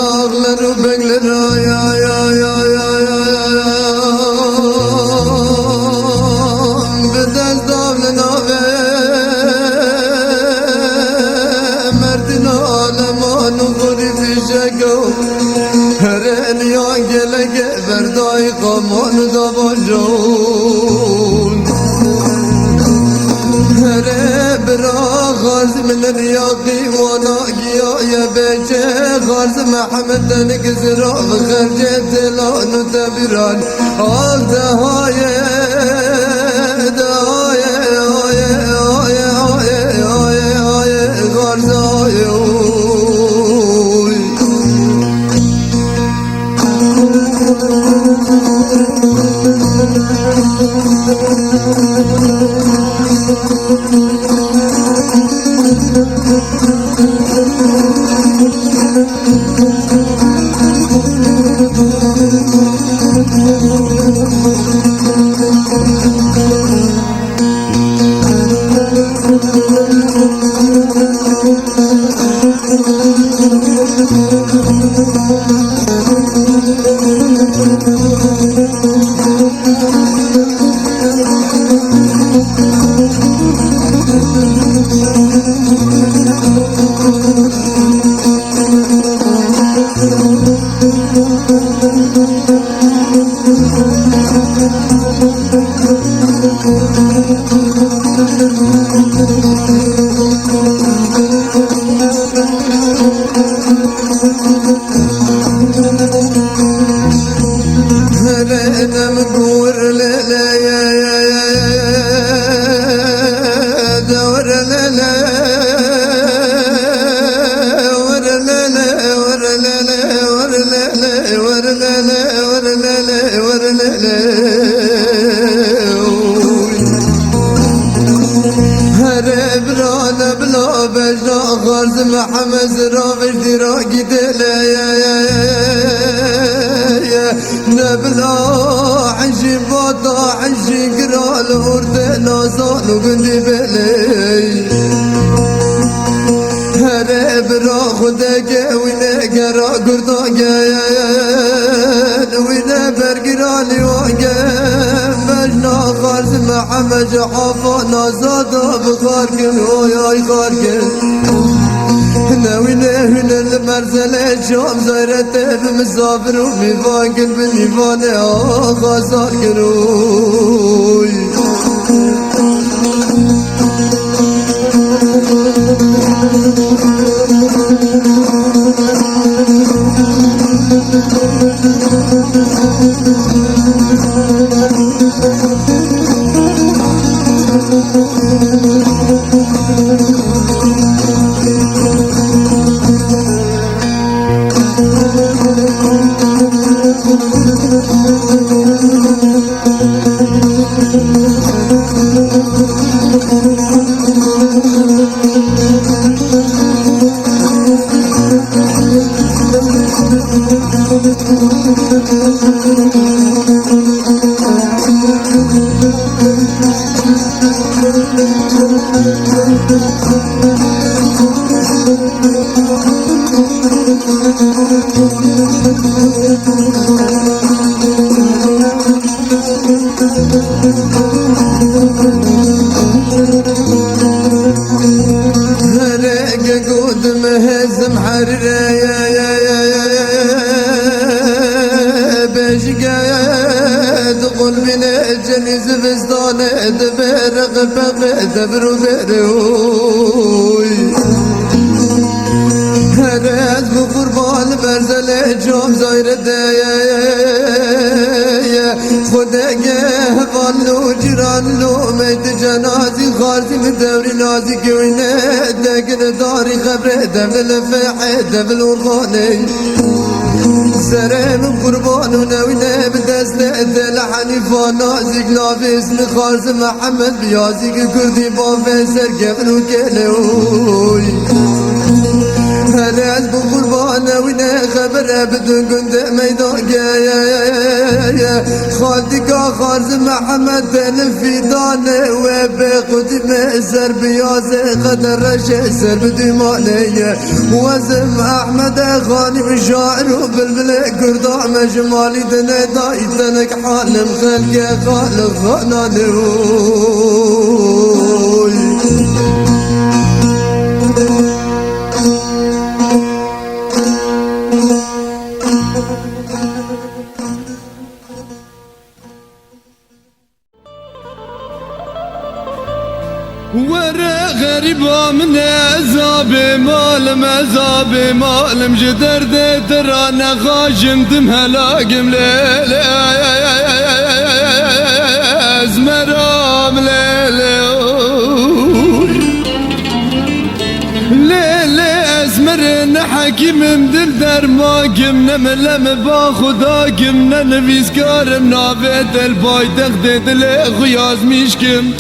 Dağlar o bekler ay ay ay ay ay ay Bedez davlen ave Merdin alemanu guri fişego Her el ya gelege verdai kamanu da bonjon برا غاز من الرياضي وانا يا بيجي غاز محمد نقزرا بخرجت لانو تبران دهاية دهاية غرز محمد زرافش دراجي دلا يا نبلا عشي باطا عشي قرال ورد نازان وقندي بلي هرب را خودك وينا قرا قرداك وينا برقرالي واقف مجنا غرز محمد جحافا نازادا بخاركن وياي خاركن ناوينا هنا المرزلة شام زيرته بمسافر وميفان قلب نيفان غازار كروي Thank you. جني زبستان دبرق بقى دبرو بروي هرز بقربان برزل جام زاير دايا خداگه والو جرانلو ميت جنازي خارزي من دوري نازي كوينه دقن داري خبره دبل الفاحة دبل الغاني سرم قربان ونوينه بدست دل حنيفة نازك نافس خارز محمد بيازيك كردي بافي سرقفن وكلوي هرز بقربان وينه خبر بدون قند ميدان جايا خالدك خارز محمد دل في دانه وبقد مأسر بيازه قدر رشه سر بدمانيه وزم احمد غانم شاعر وبلبل كردا مجمالي دنه دايتنك حالم خلق خالق خانانوي ورا غريبة من عذابي مالم جدر درانا خاشم دم هلاقم ليل ازمرام ليل ازمر نحكي من دل در ما كمنا ملم با خدا كمنا نفيس كارم نافت الباي تخدد لخياز ميشكم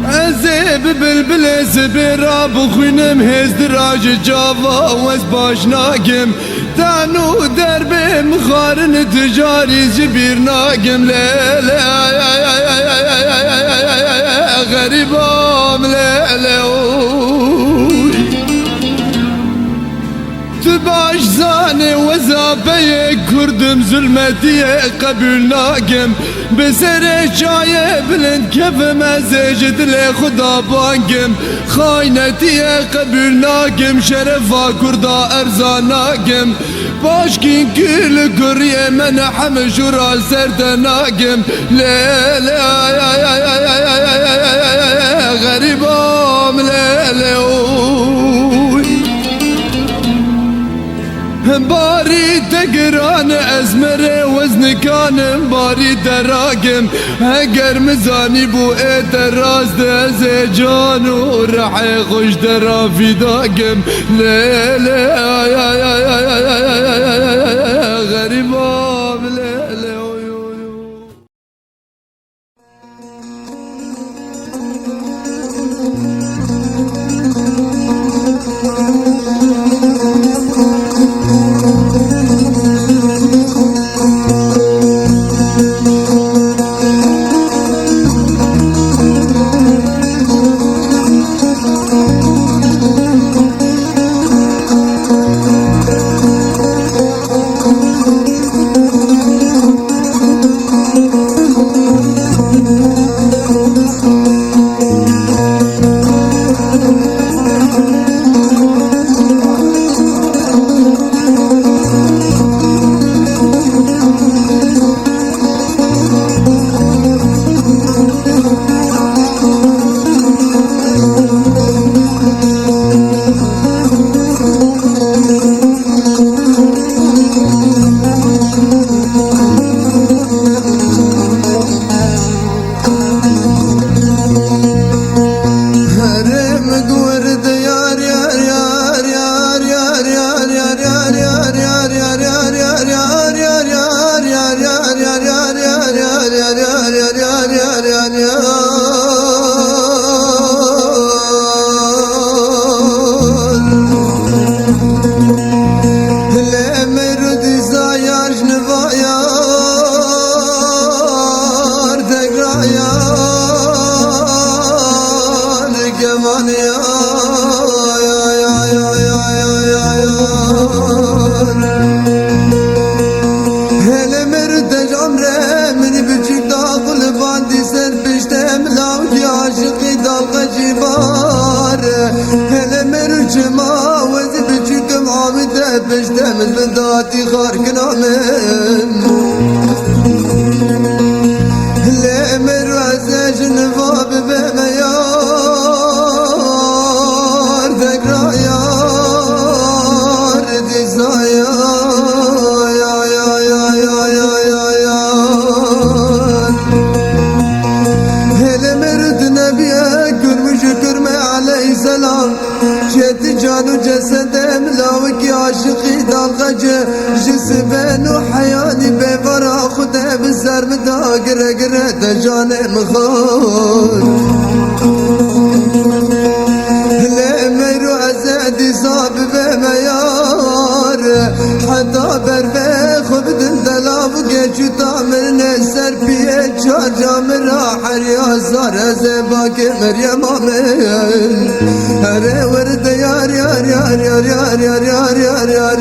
عزيب بلبل سبيرا بخوينم هز دراج جافا وز باش ناقم تانو دربي مخارن تجاري جبير ناقم ليلة غريبام ليلة تباش زاني وزابي كردم ظلمتي قبول ناقم بسر جاي بلند كيف مزجد لي خدا بانقم خاينتي قبول ناقم شرفا كردا ارزا ناقم باشكين كل قرية من حمشورا سرد ناقم ليلة غريبام ليلة باري تقران ازمر وزن كان باري دراقم هقر مزاني بو راس دازي جان ورح خوش درا في داقم ليلة غريبة ليلة من ذاتي خارق نامن لأمر وزاج نفاب بميار ذكرى يار ديزايا يا يا يا يا يا يا يا هلمرد نبيك وشكر عليه السلام شد جان وجسد ملاوك عاشقي دالغجة جسبان وحياني بفرا خده بزر مدا قره قره دجان مخور لأمر وعزادي صاب بميار حتى برفي خبد دلاب وقيتشو تعمل نسر بيه چار جامل راحر يا زار زباك مريم آمين هره ورد يار يار يار يار يار يار يار يار يار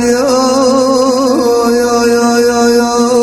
يار يار يار يار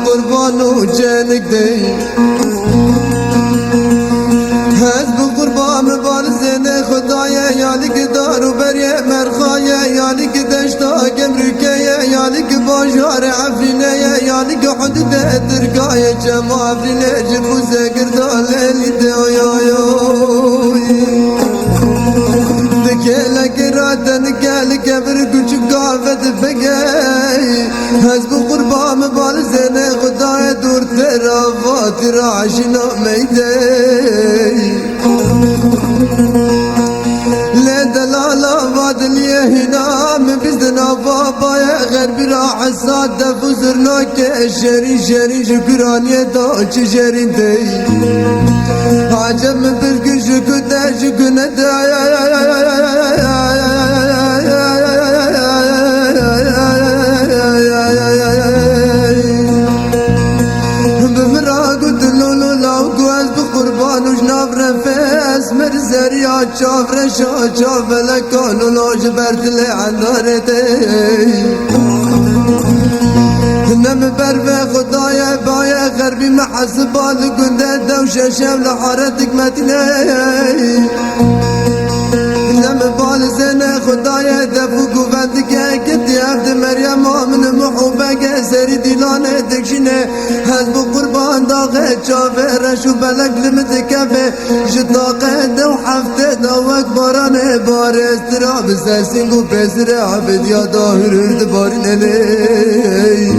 قربانو جانك دي هز بقربان بارزين خدايا يالك دارو بريا مرخايا يالك دشتا كمركايا يالك باجار عفرينا يالك حدود درقايا جمع عفرينا جبو زاقر دالي دو يو يو دكيلك راتن كالك كبر كچ قافت بقاي هزب قربان بارزين خدايا دور ترافات راشنا ميدي لا دلالا بادليه هنا مبزدنا بابا يا غربي راح السادة فزرناك شري شري شكرانية دوش شري دي عجب من برق شكوتا شكونا مرزريا شافر شاف لكانو لوج برتلي عندارتي نم برفي خدايا بايا غربي محسبا لقنده دوشة شام لحارتك متلي نم بالزنا خدايا دفو قوبتك كنتي عبد مريم من محوبك سري ديلانه تكشنه حزب قربان داغه شافر شو بلك لمتكفه جطاقه دو حفته دوك بارانه بارز تراب سرسنگو پسر عبد يا داهر اردبارين الي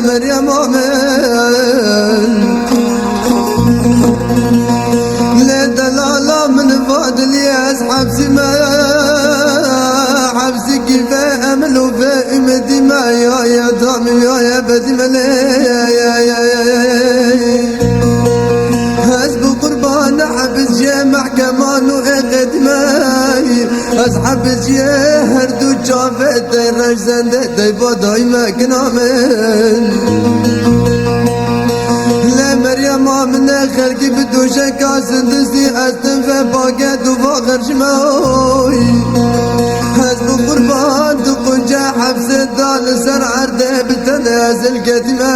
مريم آمن لا دلالة من فاضل يا حبسي ما حبسي كيف أمل وفائمتي ما يا دامي يا بدي حسب قربان حبس يا محكمان وقدماي أصحب يا هردو شافت الرجزان داي بضاي ما كنامن لا مريم من خلقي بدو شكا سندسي أستن في باقات وفاخر شماوي حسب قربان دقنجا حبس الدال سر عرده بالتنازل قدما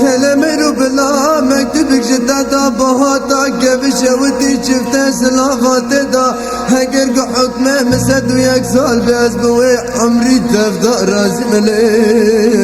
هلا ميرو بلا مكتبك جدادا بهاتا قبش ودي شفت سلافات دا هقرق حكمه مسد وياك سال بياس بوي عمري تفضى راسي ملي